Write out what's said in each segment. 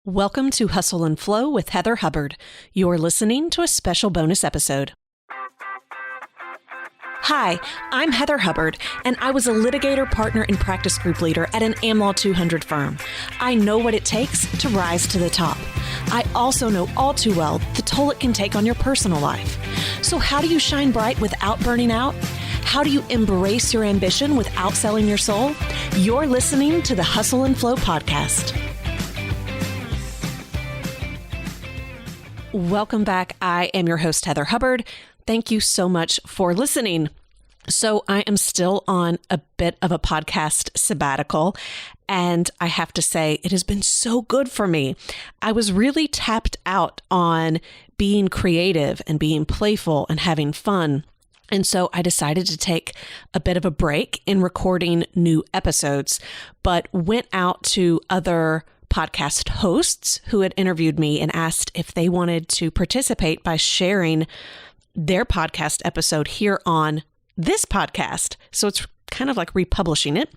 Welcome to Hustle and Flow with Heather Hubbard. You're listening to a special bonus episode. Hi, I'm Heather Hubbard, and I was a litigator, partner, and practice group leader at an AmLaw 200 firm. I know what it takes to rise to the top. I also know all too well the toll it can take on your personal life. So how do you shine bright without burning out? How do you embrace your ambition without selling your soul? You're listening to the Hustle and Flow podcast. Welcome back. I am your host, Heather Hubbard. Thank you so much for listening. So I am still on a bit of a podcast sabbatical, and I have to say it has been so good for me. I was really tapped out on being creative and being playful and having fun. And so I decided to take a bit of a break in recording new episodes, but went out to other podcast hosts who had interviewed me and asked if they wanted to participate by sharing their podcast episode here on this podcast. So it's kind of like republishing it.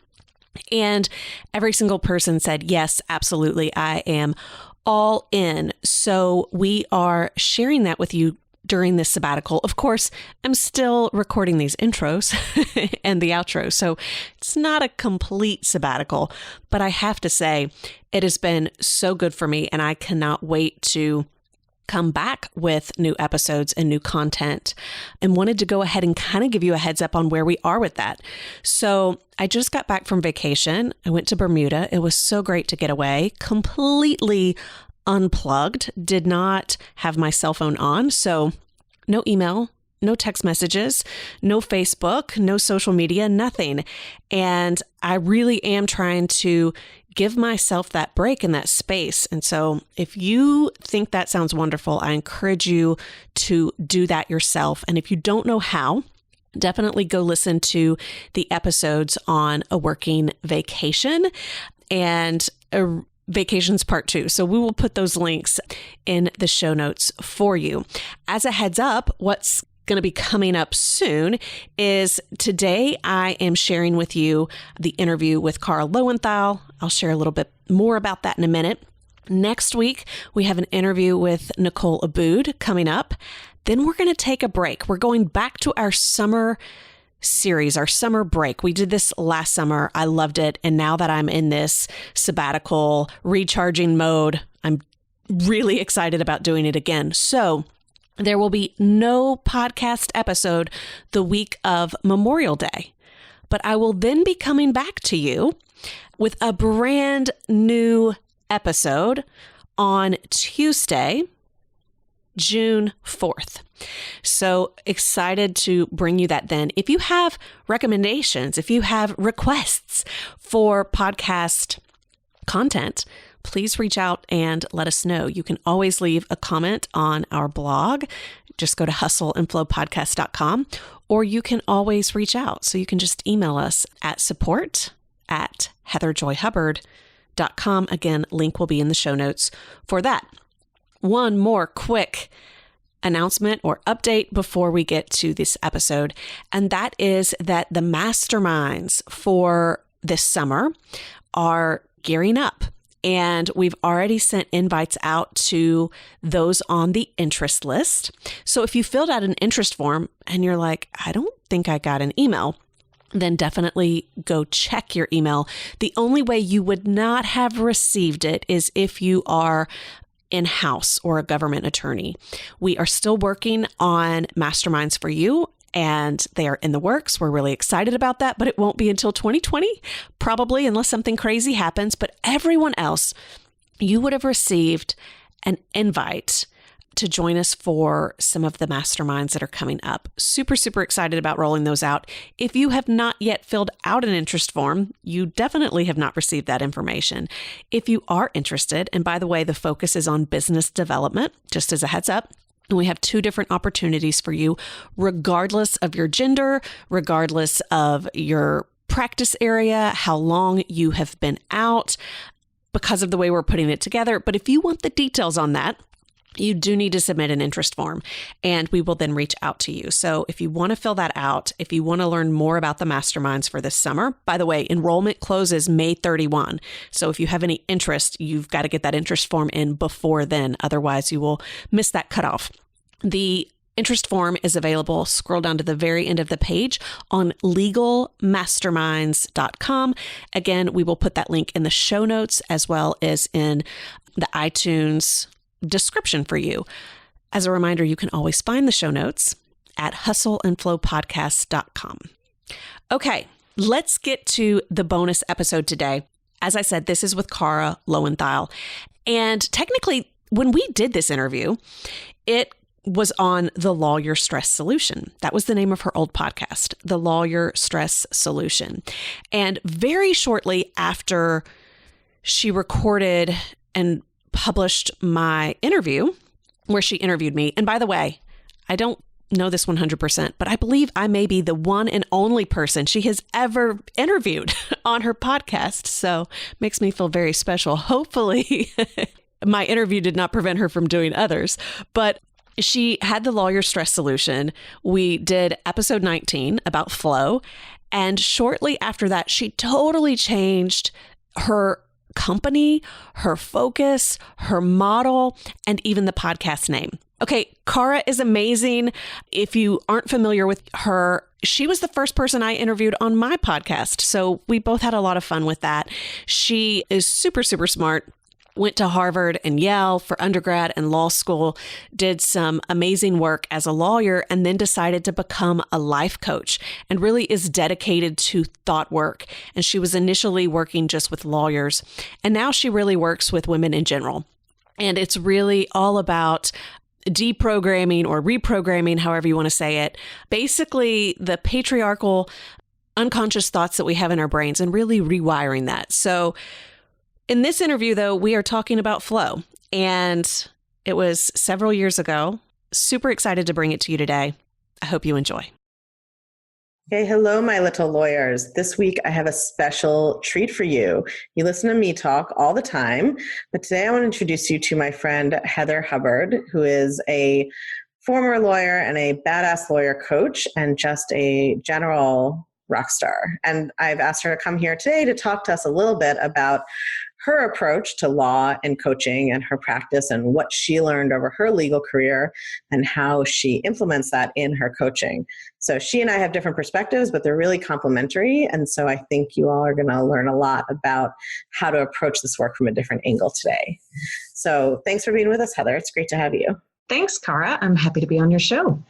And every single person said, yes, absolutely, I am all in. So we are sharing that with you during this sabbatical. Of course, I'm still recording these intros and the outro, so it's not a complete sabbatical, but I have to say it has been so good for me, and I cannot wait to come back with new episodes and new content, and wanted to go ahead and kind of give you a heads up on where we are with that. So I just got back from vacation. I went to Bermuda. It was so great to get away, completely unplugged, did not have my cell phone on. So no email, no text messages, no Facebook, no social media, nothing. And I really am trying to give myself that break and that space. And so if you think that sounds wonderful, I encourage you to do that yourself. And if you don't know how, definitely go listen to the episodes on a working vacation and Vacations Part 2. So we will put those links in the show notes for you. As a heads up, what's going to be coming up soon is today I am sharing with you the interview with Kara Loewentheil. I'll share a little bit more about that in a minute. Next week, we have an interview with Nicole Aboud coming up. Then we're going to take a break. We're going back to our summer series, our summer break. We did this last summer. I loved it. And now that I'm in this sabbatical recharging mode, I'm really excited about doing it again. So there will be no podcast episode the week of Memorial Day, but I will then be coming back to you with a brand new episode on Tuesday, June 4th. So excited to bring you that then. If you have recommendations, if you have requests for podcast content, please reach out and let us know. You can always leave a comment on our blog. Just go to hustleandflowpodcast.com, or you can always reach out. So you can just email us at support@heatherjoyhubbard.com. Again, link will be in the show notes for that. One more quick announcement or update before we get to this episode, and that is that the masterminds for this summer are gearing up, and we've already sent invites out to those on the interest list. So if you filled out an interest form and you're like, I don't think I got an email, then definitely go check your email. The only way you would not have received it is if you are in-house or a government attorney. We are still working on masterminds for you, and they are in the works. We're really excited about that, but it won't be until 2020, probably, unless something crazy happens. But everyone else, you would have received an invite to join us for some of the masterminds that are coming up. Super, super excited about rolling those out. If you have not yet filled out an interest form, you definitely have not received that information. If you are interested, and by the way, the focus is on business development, just as a heads up, and we have 2 different opportunities for you, regardless of your gender, regardless of your practice area, how long you have been out, because of the way we're putting it together. But if you want the details on that, you do need to submit an interest form, and we will then reach out to you. So if you want to fill that out, if you want to learn more about the masterminds for this summer, by the way, enrollment closes May 31. So if you have any interest, you've got to get that interest form in before then. Otherwise, you will miss that cutoff. The interest form is available. Scroll down to the very end of the page on legalmasterminds.com. Again, we will put that link in the show notes as well as in the iTunes description for you. As a reminder, you can always find the show notes at hustleandflowpodcast.com. Okay, let's get to the bonus episode today. As I said, this is with Kara Loewentheil. And technically, when we did this interview, it was on the Lawyer Stress Solution. That was the name of her old podcast, the Lawyer Stress Solution. And very shortly after she recorded and published my interview where she interviewed me. And by the way, I don't know this 100%, but I believe I may be the one and only person she has ever interviewed on her podcast. So makes me feel very special. Hopefully my interview did not prevent her from doing others, but she had the Lawyer Stress Solution. We did episode 19 about flow. And shortly after that, she totally changed her company, her focus, her model, and even the podcast name. Okay, Kara is amazing. If you aren't familiar with her, she was the first person I interviewed on my podcast. So we both had a lot of fun with that. She is super, super smart. Went to Harvard and Yale for undergrad and law school, did some amazing work as a lawyer, and then decided to become a life coach and really is dedicated to thought work. And she was initially working just with lawyers, and now she really works with women in general. And it's really all about deprogramming or reprogramming, however you want to say it, basically the patriarchal unconscious thoughts that we have in our brains and really rewiring that. So in this interview, though, we are talking about flow, and it was several years ago. Super excited to bring it to you today. I hope you enjoy. Hey, hello, my little lawyers. This week, I have a special treat for you. You listen to me talk all the time, but today I want to introduce you to my friend, Heather Hubbard, who is a former lawyer and a badass lawyer coach and just a general rock star. And I've asked her to come here today to talk to us a little bit about her approach to law and coaching and her practice and what she learned over her legal career and how she implements that in her coaching. So she and I have different perspectives, but they're really complementary. And so I think you all are going to learn a lot about how to approach this work from a different angle today. So thanks for being with us, Heather. It's great to have you. Thanks, Kara. I'm happy to be on your show.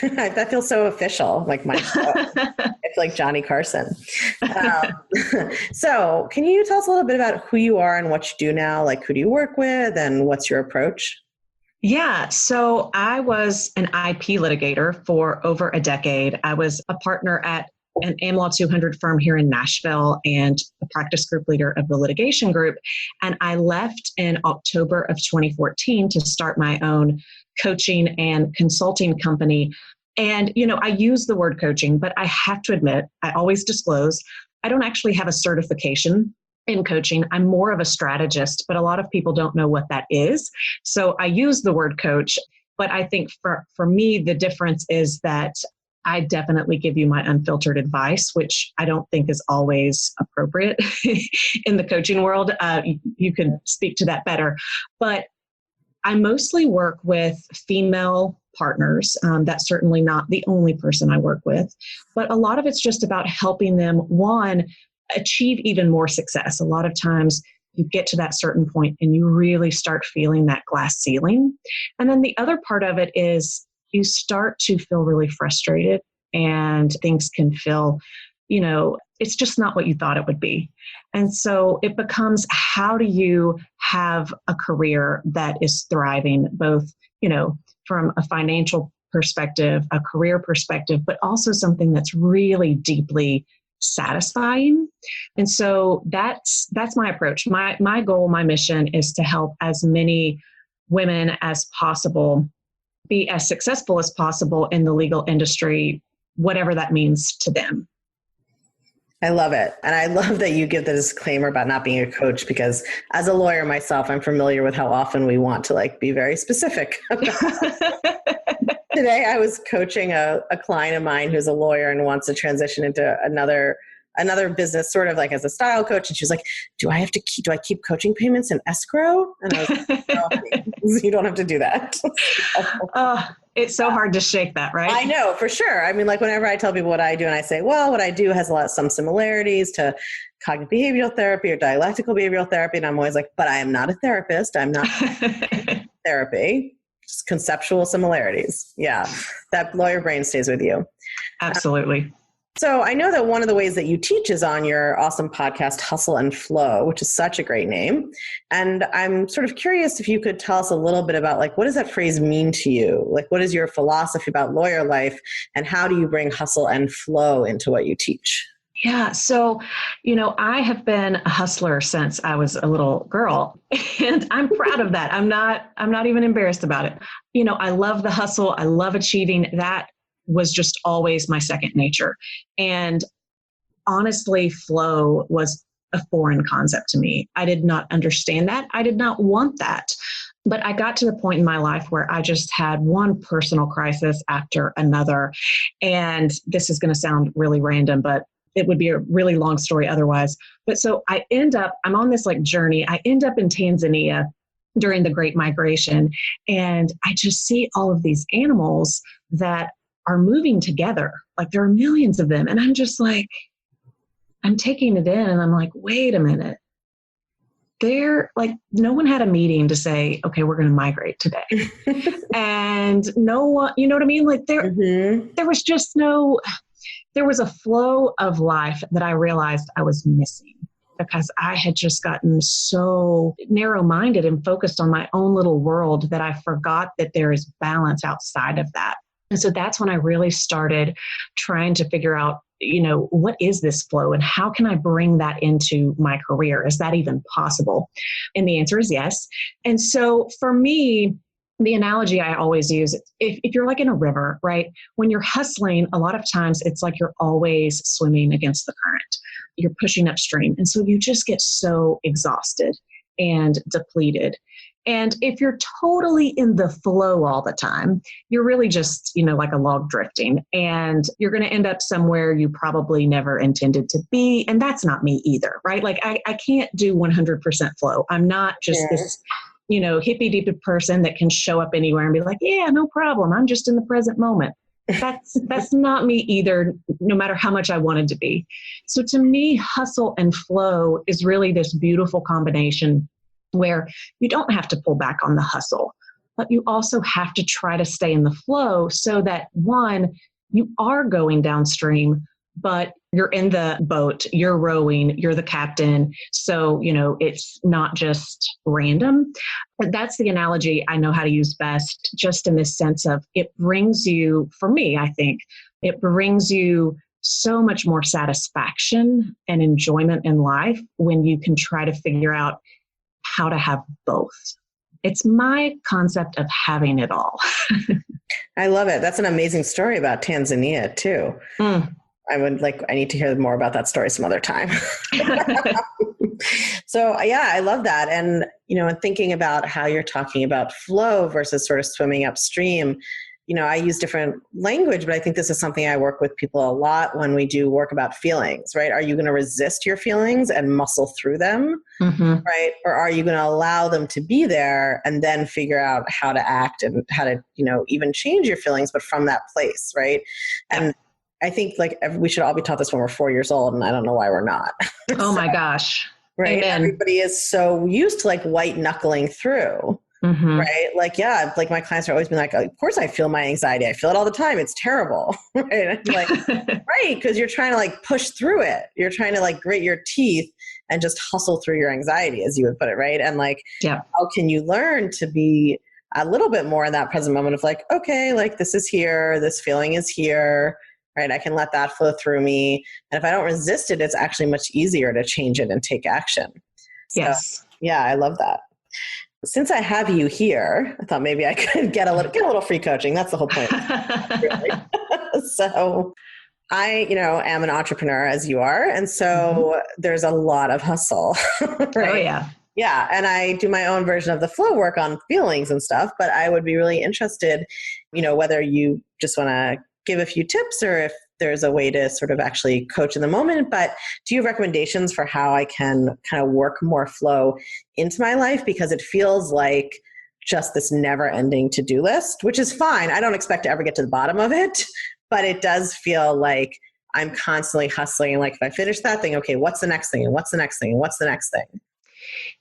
That feels so official, like my show. It's like Johnny Carson. So can you tell us a little bit about who you are and what you do now? Like, who do you work with and what's your approach? Yeah, so I was an IP litigator for over a decade. I was a partner at an AmLaw 200 firm here in Nashville and a practice group leader of the litigation group. And I left in October of 2014 to start my own coaching and consulting company. And, you know, I use the word coaching, but I have to admit, I always disclose, I don't actually have a certification in coaching. I'm more of a strategist, but a lot of people don't know what that is. So I use the word coach, but I think for me, the difference is that I definitely give you my unfiltered advice, which I don't think is always appropriate in the coaching world. You can speak to that better. But I mostly work with female partners. That's certainly not the only person I work with, but a lot of it's just about helping them, one, achieve even more success. A lot of times you get to that certain point and you really start feeling that glass ceiling. And then the other part of it is you start to feel really frustrated and things can feel, you know, it's just not what you thought it would be. And so it becomes, how do you have a career that is thriving, both, you know, from a financial perspective, a career perspective, but also something that's really deeply satisfying. And so that's my approach. My goal, my mission is to help as many women as possible be as successful as possible in the legal industry, whatever that means to them. I love it. And I love that you give the disclaimer about not being a coach, because as a lawyer myself, I'm familiar with how often we want to like be very specific. Today, I was coaching a client of mine who's a lawyer and wants to transition into another business, sort of like as a style coach. And she was like, do I keep coaching payments in escrow? And I was like, no, you don't have to do that. It's so hard to shake that, right? I know, for sure. I mean, like whenever I tell people what I do and I say, well, what I do has some similarities to cognitive behavioral therapy or dialectical behavioral therapy. And I'm always like, but I am not a therapist. I'm not therapy, just conceptual similarities. Yeah. That lawyer brain stays with you. Absolutely. So I know that one of the ways that you teach is on your awesome podcast, Hustle and Flow, which is such a great name. And I'm sort of curious if you could tell us a little bit about like, what does that phrase mean to you? Like, what is your philosophy about lawyer life and how do you bring hustle and flow into what you teach? Yeah. So, I have been a hustler since I was a little girl, and I'm proud of that. I'm not even embarrassed about it. I love the hustle. I love achieving. That was just always my second nature. And honestly, flow was a foreign concept to me. I did not understand that. I did not want that. But I got to the point in my life where I just had one personal crisis after another. And this is going to sound really random, but it would be a really long story otherwise. But so I'm on this like journey. I end up in Tanzania during the Great Migration. And I just see all of these animals that are moving together. Like there are millions of them. And I'm just like, I'm taking it in and I'm like, wait a minute. They're like, no one had a meeting to say, okay, we're going to migrate today. And no one, you know what I mean? Like there was a flow of life that I realized I was missing because I had just gotten so narrow-minded and focused on my own little world that I forgot that there is balance outside of that. And so that's when I really started trying to figure out, what is this flow and how can I bring that into my career? Is that even possible? And the answer is yes. And so for me, the analogy I always use, if you're like in a river, right? When you're hustling, a lot of times it's like you're always swimming against the current. You're pushing upstream. And so you just get so exhausted and depleted. And if you're totally in the flow all the time, you're really just, like a log drifting, and you're going to end up somewhere you probably never intended to be. And that's not me either, right? Like I can't do 100% flow. I'm not just this, hippie deep person that can show up anywhere and be like, yeah, no problem. I'm just in the present moment. That's not me either, no matter how much I wanted to be. So to me, hustle and flow is really this beautiful combination where you don't have to pull back on the hustle, but you also have to try to stay in the flow so that one, you are going downstream, but you're in the boat, you're rowing, you're the captain. So, it's not just random. But that's the analogy I know how to use best, just in this sense of it brings you, for me, I think, it brings you so much more satisfaction and enjoyment in life when you can try to figure out how to have both. It's my concept of having it all. I love it. That's an amazing story about Tanzania too. I need to hear more about that story some other time. So yeah, I love that. And, and thinking about how you're talking about flow versus sort of swimming upstream, I use different language, but I think this is something I work with people a lot when we do work about feelings, right? Are you going to resist your feelings and muscle through them, right? Or are you going to allow them to be there and then figure out how to act and how to, even change your feelings, but from that place, right? And I think we should all be taught this when we're 4 years old, and I don't know why we're not. Oh my gosh. Right? Amen. Everybody is so used to white knuckling through. Right? My clients are always being like, of course I feel my anxiety. I feel it all the time. It's terrible. Right? I'm like, right. Because you're trying to push through it. You're trying to grit your teeth and just hustle through your anxiety, as you would put it. Right. And how can you learn to be a little bit more in that present moment of okay, this is here, this feeling is here. Right. I can let that flow through me. And if I don't resist it, it's actually much easier to change it and take action. So, yes. Yeah, I love that. Since I have you here, I thought maybe I could get a little free coaching. That's the whole point. So am an entrepreneur as you are. And so there's a lot of hustle, right? Oh, yeah. Yeah. And I do my own version of the flow work on feelings and stuff, but I would be really interested, whether you just want to give a few tips or if there's a way to sort of actually coach in the moment. But do you have recommendations for how I can kind of work more flow into my life? Because it feels like just this never ending to-do list, which is fine. I don't expect to ever get to the bottom of it, but it does feel like I'm constantly hustling. And like, if I finish that thing, okay, what's the next thing? And what's the next thing? And what's the next thing?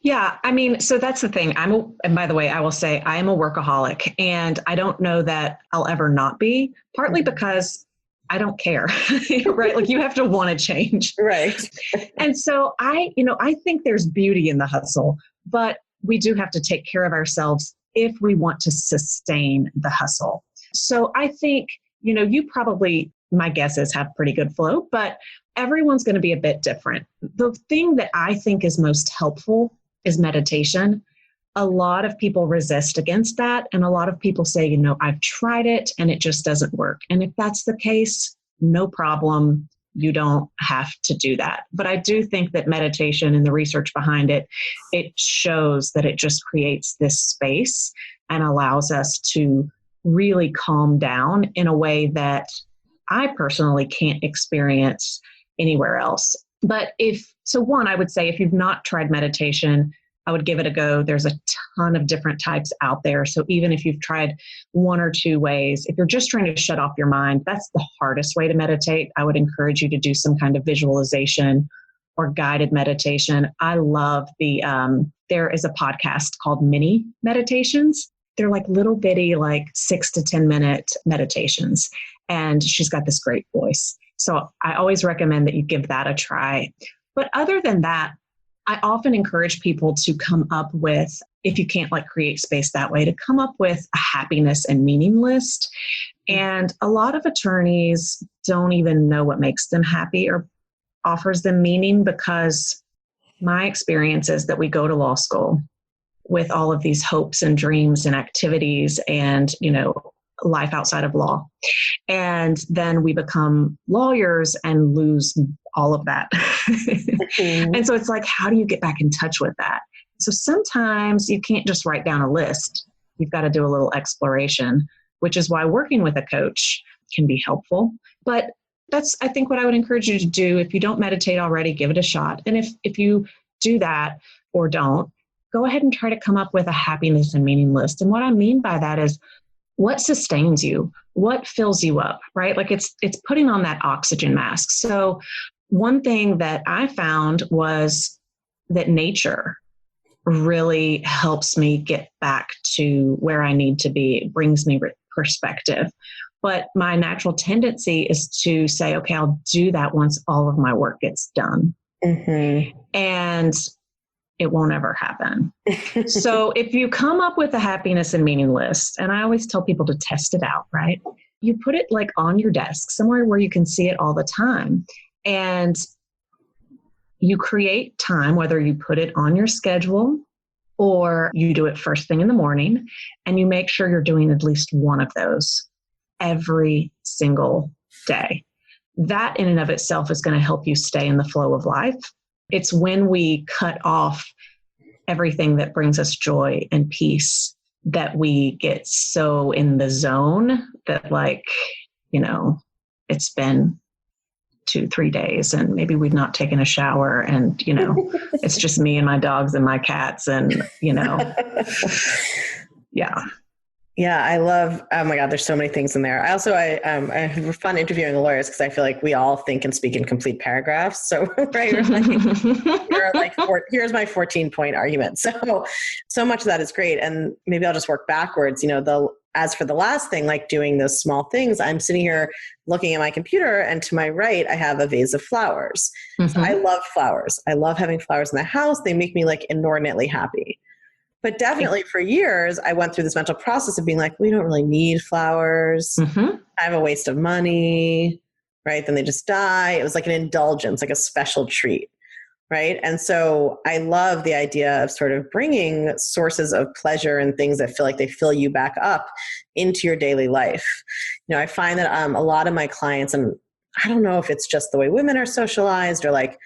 Yeah. I mean, so that's the thing. And by the way, I will say I am a workaholic, and I don't know that I'll ever not be, partly because I don't care, right? Like, you have to want to change. Right. And so I think there's beauty in the hustle, but we do have to take care of ourselves if we want to sustain the hustle. So I think, you probably, my guess is, have pretty good flow, but everyone's going to be a bit different. The thing that I think is most helpful is meditation. A lot of people resist against that. And a lot of people say, I've tried it and it just doesn't work. And if that's the case, no problem. You don't have to do that. But I do think that meditation and the research behind it, it shows that it just creates this space and allows us to really calm down in a way that I personally can't experience anywhere else. But I would say if you've not tried meditation, I would give it a go. There's a ton of different types out there. So even if you've tried one or two ways, if you're just trying to shut off your mind, that's the hardest way to meditate. I would encourage you to do some kind of visualization or guided meditation. I love there is a podcast called Mini Meditations. They're like little bitty, 6 to 10 minute meditations. And she's got this great voice. So I always recommend that you give that a try. But other than that, I often encourage people to come up with, if you can't create space that way, to come up with a happiness and meaning list. And a lot of attorneys don't even know what makes them happy or offers them meaning, because my experience is that we go to law school with all of these hopes and dreams and activities and, life outside of law. And then we become lawyers and lose all of that. And so it's like, how do you get back in touch with that? So sometimes you can't just write down a list. You've got to do a little exploration, which is why working with a coach can be helpful. But that's, I think, what I would encourage you to do. If you don't meditate already, give it a shot. And if you do that or don't, go ahead and try to come up with a happiness and meaning list. And what I mean by that is, what sustains you? What fills you up, right? It's putting on that oxygen mask. So one thing that I found was that nature really helps me get back to where I need to be. It brings me perspective. But my natural tendency is to say, okay, I'll do that once all of my work gets done. Mm-hmm. And it won't ever happen. So if you come up with a happiness and meaning list, and I always tell people to test it out, right? You put it on your desk, somewhere where you can see it all the time. And you create time, whether you put it on your schedule or you do it first thing in the morning, and you make sure you're doing at least one of those every single day. That in and of itself is going to help you stay in the flow of life. It's when we cut off everything that brings us joy and peace that we get so in the zone that it's been 2-3 days and maybe we've not taken a shower and, it's just me and my dogs and my cats and, yeah. Yeah, I love, oh my God, there's so many things in there. I have fun interviewing lawyers because I feel like we all think and speak in complete paragraphs. So, right, here's my 14-point argument. So much of that is great. And maybe I'll just work backwards. As for the last thing, doing those small things, I'm sitting here looking at my computer and to my right, I have a vase of flowers. Mm-hmm. So I love flowers. I love having flowers in the house. They make me inordinately happy. But definitely for years, I went through this mental process of being we don't really need flowers. Mm-hmm. I have a waste of money, right? Then they just die. It was like an indulgence, like a special treat, right? And so I love the idea of sort of bringing sources of pleasure and things that feel like they fill you back up into your daily life. I find that a lot of my clients, and I don't know if it's just the way women are socialized or like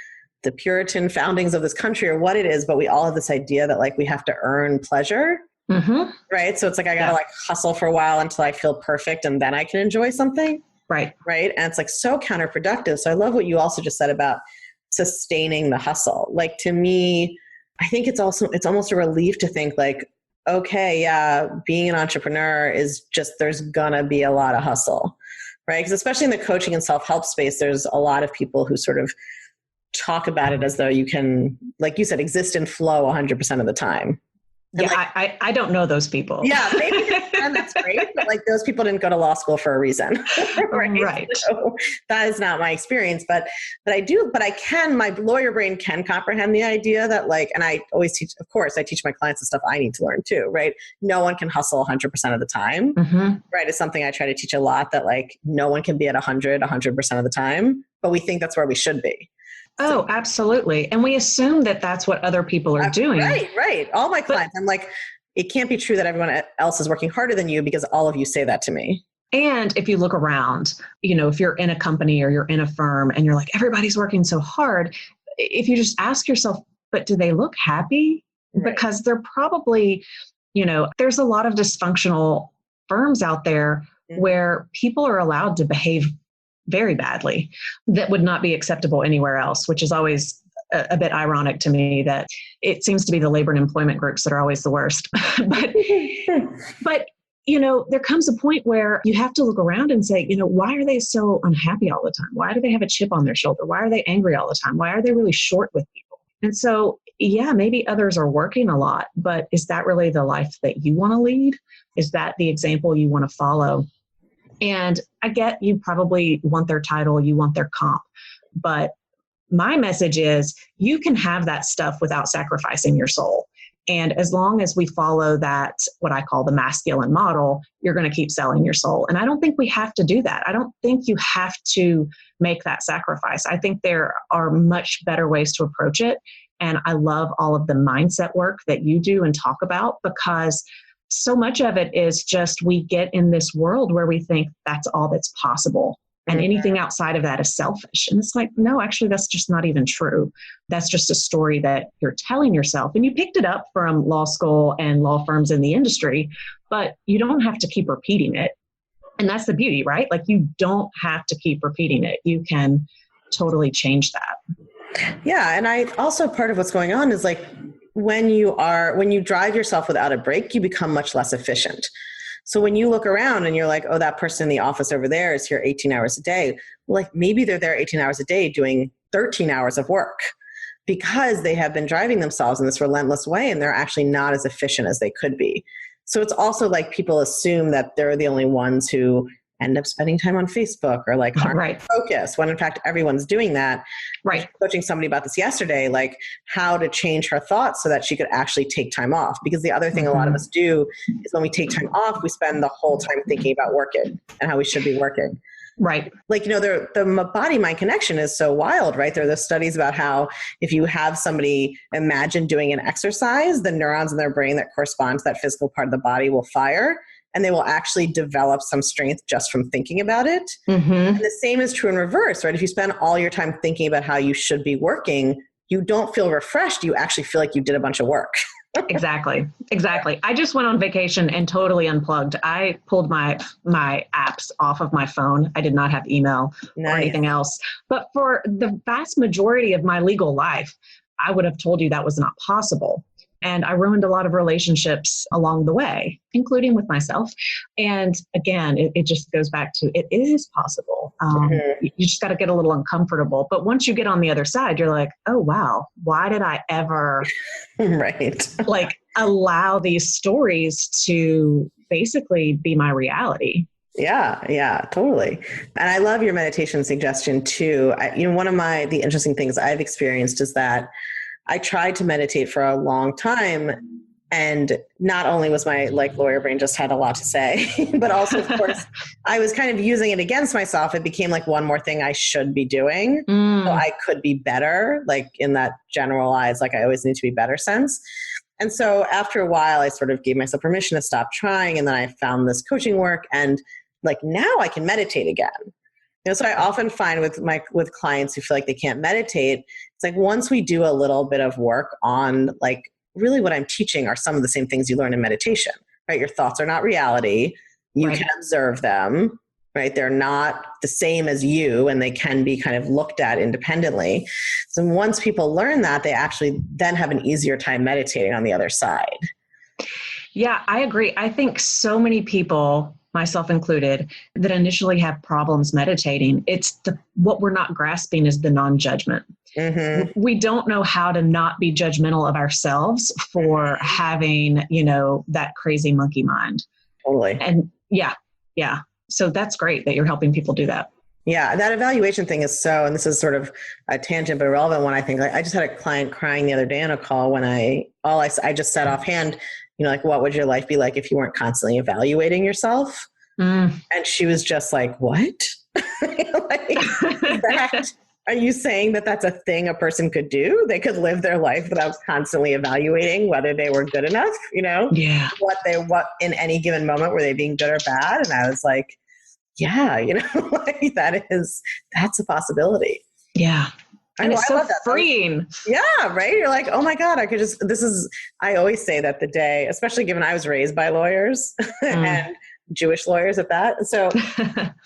the Puritan foundings of this country or what it is, but we all have this idea that like we have to earn pleasure. Mm-hmm. Right. So it's like, I got to like hustle for a while until I feel perfect and then I can enjoy something. Right. Right. And it's like so counterproductive. So I love what you also just said about sustaining the hustle. Like to me, I think it's almost a relief to think like, okay, yeah, being an entrepreneur is just, there's gonna be a lot of hustle, right? Because especially in the coaching and self-help space, there's a lot of people who sort of talk about it as though you can, like you said, exist in flow 100% of the time. And yeah, like, I don't know those people. Yeah, maybe and that's great, but like those people didn't go to law school for a reason, right? So that is not my experience, but I can. My lawyer brain can comprehend the idea that like, and I always teach. Of course, I teach my clients the stuff I need to learn too, right? No one can hustle 100% of the time, right? It's something I try to teach a lot. That like, no one can be at 100% of the time, but we think that's where we should be. Oh, absolutely. And we assume that that's what other people are doing. Right. All my clients, I'm like, it can't be true that everyone else is working harder than you because all of you say that to me. And if you look around, if you're in a company or you're in a firm and you're like, everybody's working so hard, if you just ask yourself, but do they look happy? Right. Because they're probably, there's a lot of dysfunctional firms out there where people are allowed to behave very badly that would not be acceptable anywhere else, which is always a bit ironic to me that it seems to be the labor and employment groups that are always the worst. but there comes a point where you have to look around and say, why are they so unhappy all the time? Why do they have a chip on their shoulder? Why are they angry all the time? Why are they really short with people? And so, yeah, maybe others are working a lot, but is that really the life that you want to lead? Is that the example you want to follow? And I get you probably want their title, you want their comp, but my message is you can have that stuff without sacrificing your soul. And as long as we follow that, what I call the masculine model, you're going to keep selling your soul. And I don't think we have to do that. I don't think you have to make that sacrifice. I think there are much better ways to approach it. And I love all of the mindset work that you do and talk about, because so much of it is just we get in this world where we think that's all that's possible. And anything outside of that is selfish. And it's like, no, actually, that's just not even true. That's just a story that you're telling yourself. And you picked it up from law school and law firms in the industry, but you don't have to keep repeating it. And that's the beauty, right? Like you don't have to keep repeating it. You can totally change that. Yeah. And I also, part of what's going on is like, when you drive yourself without a break, you become much less efficient. So when you look around and you're like, oh, that person in the office over there is here 18 hours a day. Well, like maybe they're there 18 hours a day doing 13 hours of work because they have been driving themselves in this relentless way and they're actually not as efficient as they could be. So it's also like people assume that they're the only ones who end up spending time on Facebook or like aren't focused, when in fact everyone's doing that. Right. I was coaching somebody about this yesterday, like how to change her thoughts so that she could actually take time off. Because the other thing a lot of us do is when we take time off, we spend the whole time thinking about working and how we should be working. Right. Like, the body-mind connection is so wild, right? There are those studies about how if you have somebody imagine doing an exercise, the neurons in their brain that correspond to that physical part of the body will fire. And they will actually develop some strength just from thinking about it. And the same is true in reverse, right? If you spend all your time thinking about how you should be working, you don't feel refreshed. You actually feel like you did a bunch of work. Exactly. I just went on vacation and totally unplugged. I pulled my apps off of my phone. I did not have email or anything else. But for the vast majority of my legal life, I would have told you that was not possible. And I ruined a lot of relationships along the way, including with myself. And again, it just goes back to it is possible. You just got to get a little uncomfortable. But once you get on the other side, you're like, oh, wow, why did I ever like allow these stories to basically be my reality? Yeah, totally. And I love your meditation suggestion too. One of the interesting things I've experienced is that I tried to meditate for a long time, and not only was my lawyer brain just had a lot to say, but also, of course, I was kind of using it against myself. It became like one more thing I should be doing. So I could be better, in that generalized, I always need to be better sense. And so after a while, I sort of gave myself permission to stop trying. And then I found this coaching work, and now I can meditate again. So I often find with clients who feel like they can't meditate, it's like once we do a little bit of work on like really what I'm teaching are some of the same things you learn in meditation, right? Your thoughts are not reality. You Right. can observe them, right? They're not the same as you, and they can be kind of looked at independently. So once people learn that, they actually then have an easier time meditating on the other side. Yeah, I agree. I think so many people, myself included, that initially have problems meditating. It's what we're not grasping is the non-judgment. Mm-hmm. We don't know how to not be judgmental of ourselves for having, that crazy monkey mind. Totally. And yeah. So that's great that you're helping people do that. Yeah, that evaluation thing is and this is sort of a tangent but relevant one, I think. Like, I just had a client crying the other day on a call when I just said offhand, like, what would your life be like if you weren't constantly evaluating yourself? And she was just like, what? Are you saying that that's a thing a person could do? They could live their life without constantly evaluating whether they were good enough, Yeah. what in any given moment, were they being good or bad? And I was like, yeah, like that's a possibility. Yeah. And it's so freeing. Yeah, right? You're like, oh my God, I always say that the day, especially given I was raised by lawyers and Jewish lawyers at that. So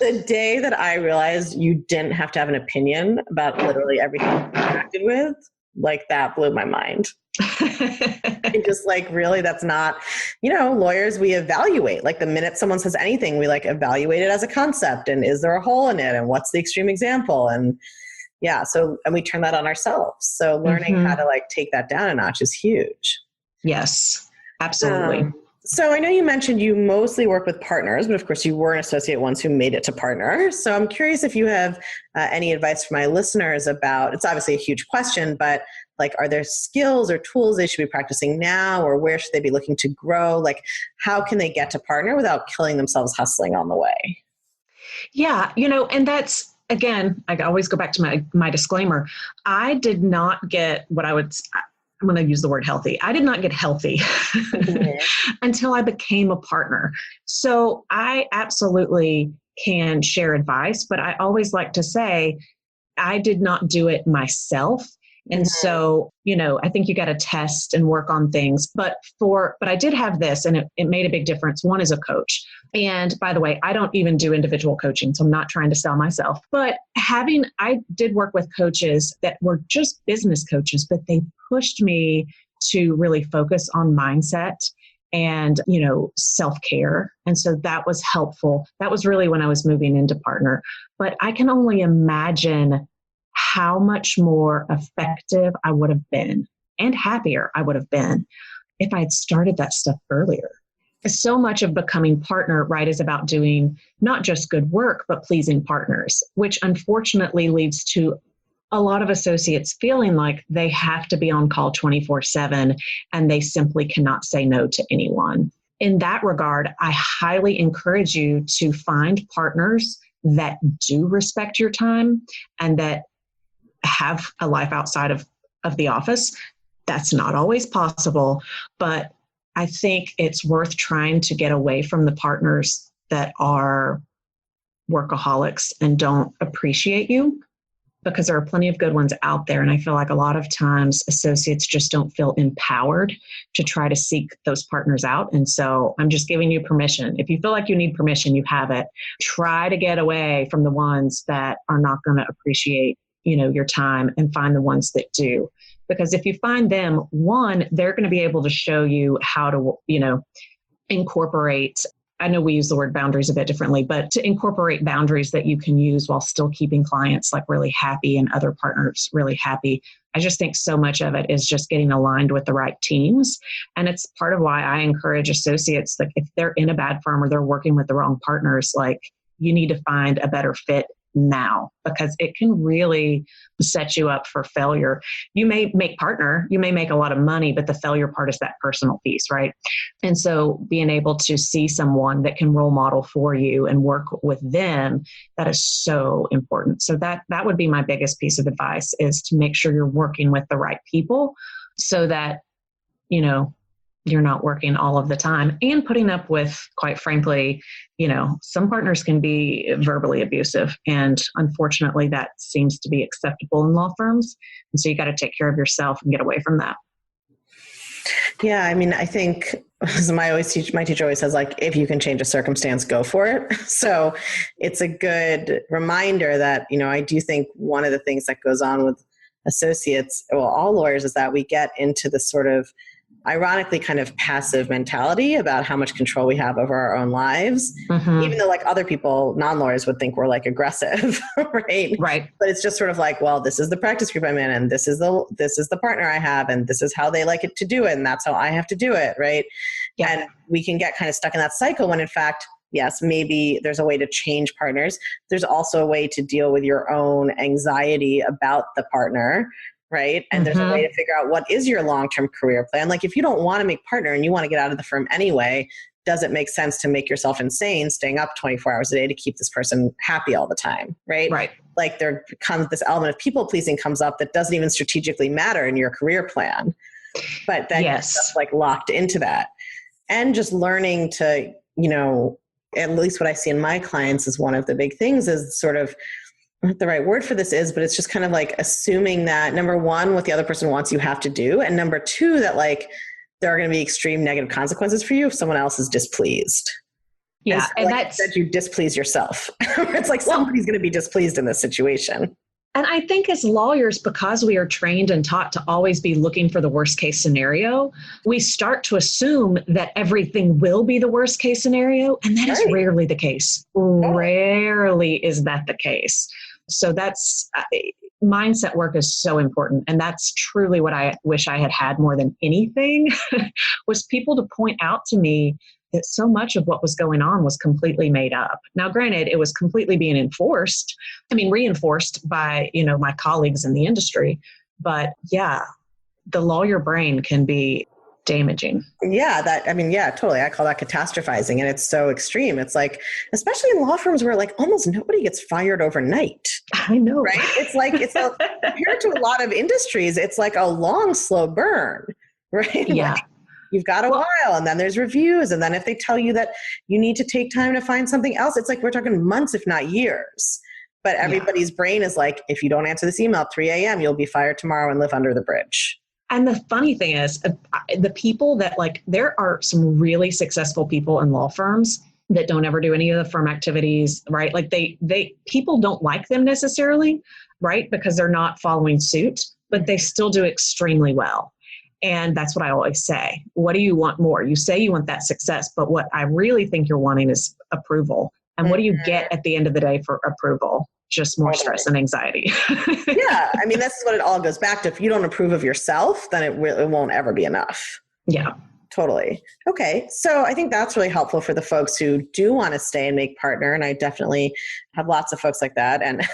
the day that I realized you didn't have to have an opinion about literally everything you interacted with, like that blew my mind. And just like, really, that's not, lawyers, we evaluate. Like the minute someone says anything, we like evaluate it as a concept. And is there a hole in it? And what's the extreme example? And yeah, and we turn that on ourselves. So learning how to like take that down a notch is huge. Yes, absolutely. So I know you mentioned you mostly work with partners, but of course you were an associate once who made it to partner. So I'm curious if you have any advice for my listeners about, it's obviously a huge question, but like, are there skills or tools they should be practicing now, or where should they be looking to grow? Like, how can they get to partner without killing themselves hustling on the way? Yeah, and that's, again, I always go back to my disclaimer. I did not get I'm going to use the word healthy. I did not get healthy until I became a partner. So I absolutely can share advice, but I always like to say I did not do it myself. And so, I think you got to test and work on things, but I did have this, and it made a big difference. One is a coach. And by the way, I don't even do individual coaching, so I'm not trying to sell myself, but I did work with coaches that were just business coaches, but they pushed me to really focus on mindset and, self-care. And so that was helpful. That was really when I was moving into partner, but I can only imagine how much more effective I would have been and happier I would have been if I had started that stuff earlier. So much of becoming partner, right, is about doing not just good work, but pleasing partners, which unfortunately leads to a lot of associates feeling like they have to be on call 24/7 and they simply cannot say no to anyone. In that regard, I highly encourage you to find partners that do respect your time and that have a life outside of the office. That's not always possible, but I think it's worth trying to get away from the partners that are workaholics and don't appreciate you, because there are plenty of good ones out there. And I feel like a lot of times associates just don't feel empowered to try to seek those partners out. And so I'm just giving you permission. If you feel like you need permission, you have it. Try to get away from the ones that are not going to appreciate your time, and find the ones that do. Because if you find them, one, they're going to be able to show you how to, incorporate, I know we use the word boundaries a bit differently, but to incorporate boundaries that you can use while still keeping clients like really happy and other partners really happy. I just think so much of it is just getting aligned with the right teams. And it's part of why I encourage associates, like if they're in a bad firm or they're working with the wrong partners, like you need to find a better fit now, because it can really set you up for failure. You may make partner, you may make a lot of money, but the failure part is that personal piece, right? And so being able to see someone that can role model for you and work with them, that is so important. So that would be my biggest piece of advice, is to make sure you're working with the right people so that, you're not working all of the time and putting up with, quite frankly, some partners can be verbally abusive. And unfortunately, that seems to be acceptable in law firms. And so you got to take care of yourself and get away from that. Yeah, I mean, I think as my teacher always says, like, if you can change a circumstance, go for it. So it's a good reminder that, I do think one of the things that goes on with associates, well, all lawyers, is that we get into this sort of ironically kind of passive mentality about how much control we have over our own lives, even though like other people, non-lawyers, would think we're like aggressive, right? Right. But it's just sort of like, well, this is the practice group I'm in, and this is the partner I have, and this is how they like it to do it, and that's how I have to do it, right? Yeah. And we can get kind of stuck in that cycle when in fact, yes, maybe there's a way to change partners. There's also a way to deal with your own anxiety about the partner, right? And there's a way to figure out what is your long-term career plan. Like if you don't want to make partner and you want to get out of the firm anyway, does it make sense to make yourself insane staying up 24 hours a day to keep this person happy all the time, right? Right. Like there comes this element of people pleasing comes up that doesn't even strategically matter in your career plan. But then you're just like locked into that. And just learning to, at least what I see in my clients is one of the big things is sort of, what the right word for this is, but it's just kind of like assuming that number one, what the other person wants you have to do. And number two, that like there are going to be extreme negative consequences for you if someone else is displeased. Yeah. And that's that you displease yourself. It's like somebody's going to be displeased in this situation. And I think as lawyers, because we are trained and taught to always be looking for the worst case scenario, we start to assume that everything will be the worst case scenario. And that is rarely the case. Rarely is that the case. So that's mindset work is so important. And that's truly what I wish I had had more than anything was people to point out to me that so much of what was going on was completely made up. Now, granted, it was completely being reinforced by, my colleagues in the industry. But yeah, the lawyer brain can be damaging. Yeah, totally. I call that catastrophizing, and it's so extreme. It's like, especially in law firms where like almost nobody gets fired overnight. I know. Right? It's like, compared to a lot of industries, it's like a long, slow burn, right? Yeah. Like, you've got a while, and then there's reviews. And then if they tell you that you need to take time to find something else, it's like we're talking months, if not years. But everybody's brain is like, if you don't answer this email at 3 a.m., you'll be fired tomorrow and live under the bridge. And the funny thing is, the people that there are some really successful people in law firms that don't ever do any of the firm activities, right? Like people don't like them necessarily, right? Because they're not following suit, but they still do extremely well. And that's what I always say. What do you want more? You say you want that success, but what I really think you're wanting is approval. And what do you get at the end of the day for approval? Just more stress and anxiety. Yeah. I mean, this is what it all goes back to. If you don't approve of yourself, then it won't ever be enough. Yeah. Totally. Okay. So I think that's really helpful for the folks who do want to stay and make partner. And I definitely have lots of folks like that. And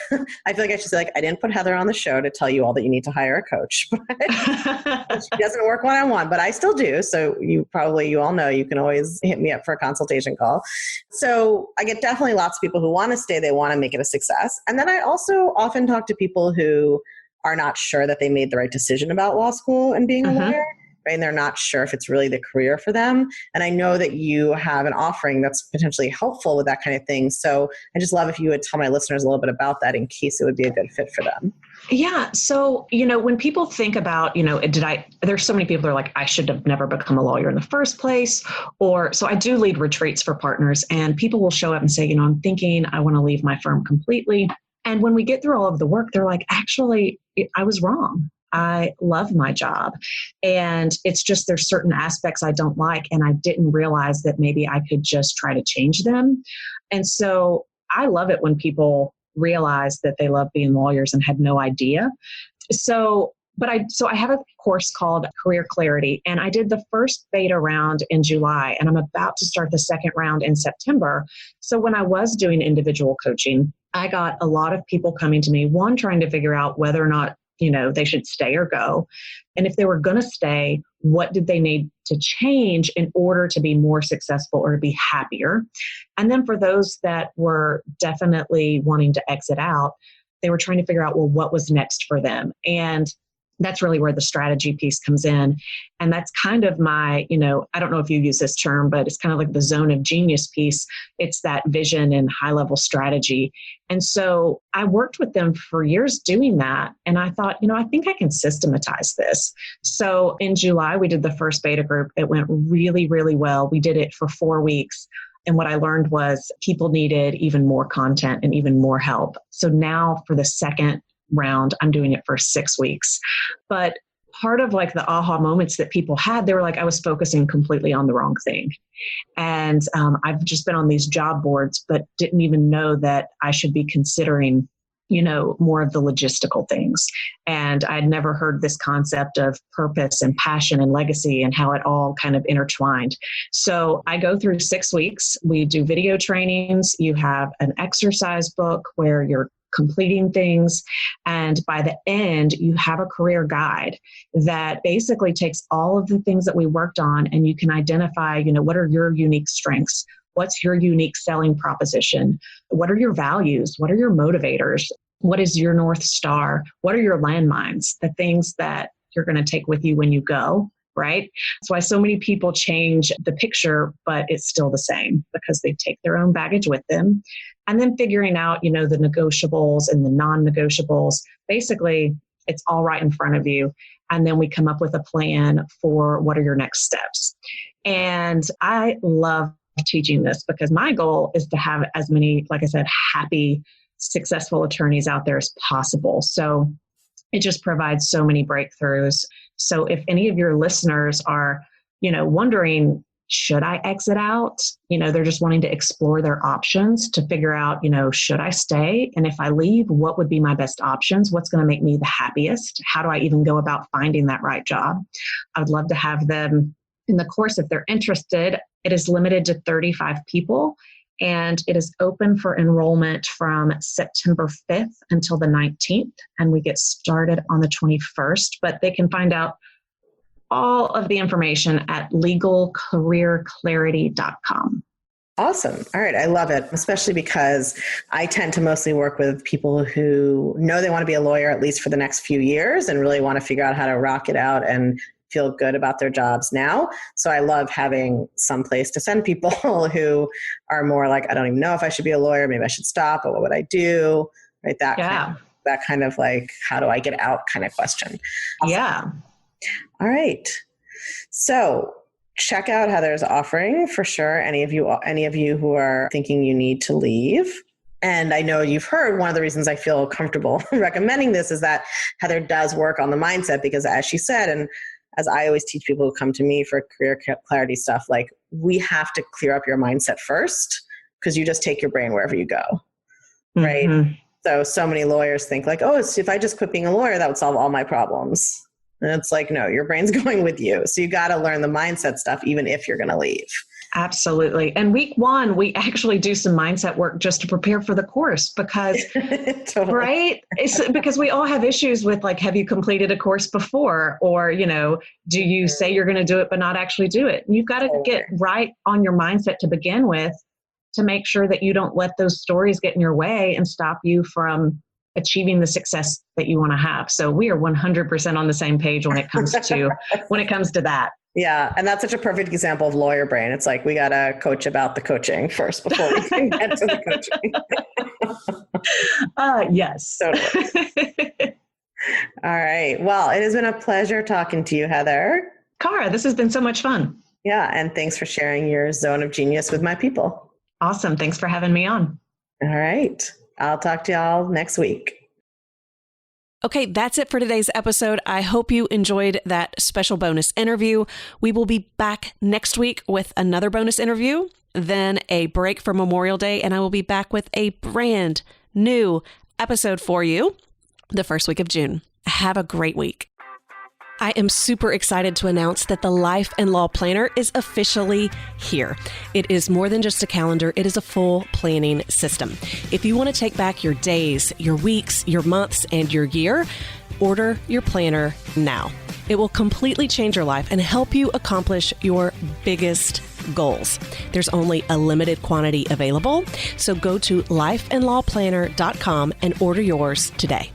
I feel like I should say, like, I didn't put Heather on the show to tell you all that you need to hire a coach. She doesn't work one-on-one, but I still do. So you all know you can always hit me up for a consultation call. So I get definitely lots of people who want to stay. They want to make it a success. And then I also often talk to people who are not sure that they made the right decision about law school and being a lawyer. Right? And they're not sure if it's really the career for them. And I know that you have an offering that's potentially helpful with that kind of thing. So I just love if you would tell my listeners a little bit about that in case it would be a good fit for them. Yeah. So, when people think about, there's so many people that are like, I should have never become a lawyer in the first place. So I do lead retreats for partners, and people will show up and say, I'm thinking I want to leave my firm completely. And when we get through all of the work, they're like, actually, I was wrong. I love my job. And it's just there's certain aspects I don't like, and I didn't realize that maybe I could just try to change them. And so I love it when people realize that they love being lawyers and had no idea. So I have a course called Career Clarity, and I did the first beta round in July, and I'm about to start the second round in September. So when I was doing individual coaching, I got a lot of people coming to me, one, trying to figure out whether or not they should stay or go. And if they were going to stay, what did they need to change in order to be more successful or to be happier? And then for those that were definitely wanting to exit out, they were trying to figure out, well, what was next for them? And That's really where the strategy piece comes in. And that's kind of my, I don't know if you use this term, but it's kind of like the zone of genius piece. It's that vision and high level strategy. And so I worked with them for years doing that. And I thought, I think I can systematize this. So in July, we did the first beta group. It went really, really well. We did it for 4 weeks. And what I learned was people needed even more content and even more help. So now for the second round, I'm doing it for 6 weeks. But part of like the aha moments that people had, they were like, I was focusing completely on the wrong thing. And I've just been on these job boards, but didn't even know that I should be considering, more of the logistical things. And I'd never heard this concept of purpose and passion and legacy and how it all kind of intertwined. So I go through 6 weeks. We do video trainings. You have an exercise book where you're completing things. And by the end, you have a career guide that basically takes all of the things that we worked on, and you can identify, what are your unique strengths? What's your unique selling proposition? What are your values? What are your motivators? What is your North Star? What are your landmines? The things that you're going to take with you when you go, right? That's why so many people change the picture, but it's still the same because they take their own baggage with them. And then figuring out, the negotiables and the non-negotiables. Basically, it's all right in front of you. And then we come up with a plan for what are your next steps. And I love teaching this because my goal is to have as many, like I said, happy, successful attorneys out there as possible. So it just provides so many breakthroughs. So if any of your listeners are, wondering, should I exit out? They're just wanting to explore their options to figure out, should I stay? And if I leave, what would be my best options? What's going to make me the happiest? How do I even go about finding that right job? I would love to have them in the course if they're interested. It is limited to 35 people, and it is open for enrollment from September 5th until the 19th. And we get started on the 21st, but they can find out all of the information at legalcareerclarity.com. Awesome. All right. I love it, especially because I tend to mostly work with people who know they want to be a lawyer at least for the next few years and really want to figure out how to rock it out and feel good about their jobs now. So I love having some place to send people who are more like, I don't even know if I should be a lawyer. Maybe I should stop, but what would I do? Right. That kind of like, how do I get out kind of question. Awesome. Yeah. All right. So check out Heather's offering for sure. Any of you who are thinking you need to leave. And I know you've heard one of the reasons I feel comfortable recommending this is that Heather does work on the mindset because, as she said, and as I always teach people who come to me for career clarity stuff, like we have to clear up your mindset first because you just take your brain wherever you go. Right. Mm-hmm. So many lawyers think like, oh, if I just quit being a lawyer, that would solve all my problems. And it's like, no, your brain's going with you. So you got to learn the mindset stuff, even if you're going to leave. Absolutely. And week 1, we actually do some mindset work just to prepare for the course because, totally. Right? It's because we all have issues with like, have you completed a course before? Or, do you say you're going to do it, but not actually do it? And you've got to get right on your mindset to begin with to make sure that you don't let those stories get in your way and stop you from achieving the success that you want to have. So we are 100% on the same page when it comes to that. Yeah. And that's such a perfect example of lawyer brain. It's like, we got to coach about the coaching first before we can get to the coaching. Yes. Totally. All right. Well, it has been a pleasure talking to you, Heather. Kara, this has been so much fun. Yeah. And thanks for sharing your zone of genius with my people. Awesome. Thanks for having me on. All right. I'll talk to y'all next week. Okay, that's it for today's episode. I hope you enjoyed that special bonus interview. We will be back next week with another bonus interview, then a break for Memorial Day, and I will be back with a brand new episode for you the first week of June. Have a great week. I am super excited to announce that the Life and Law Planner is officially here. It is more than just a calendar, it is a full planning system. If you want to take back your days, your weeks, your months, and your year, order your planner now. It will completely change your life and help you accomplish your biggest goals. There's only a limited quantity available, so go to lifeandlawplanner.com and order yours today.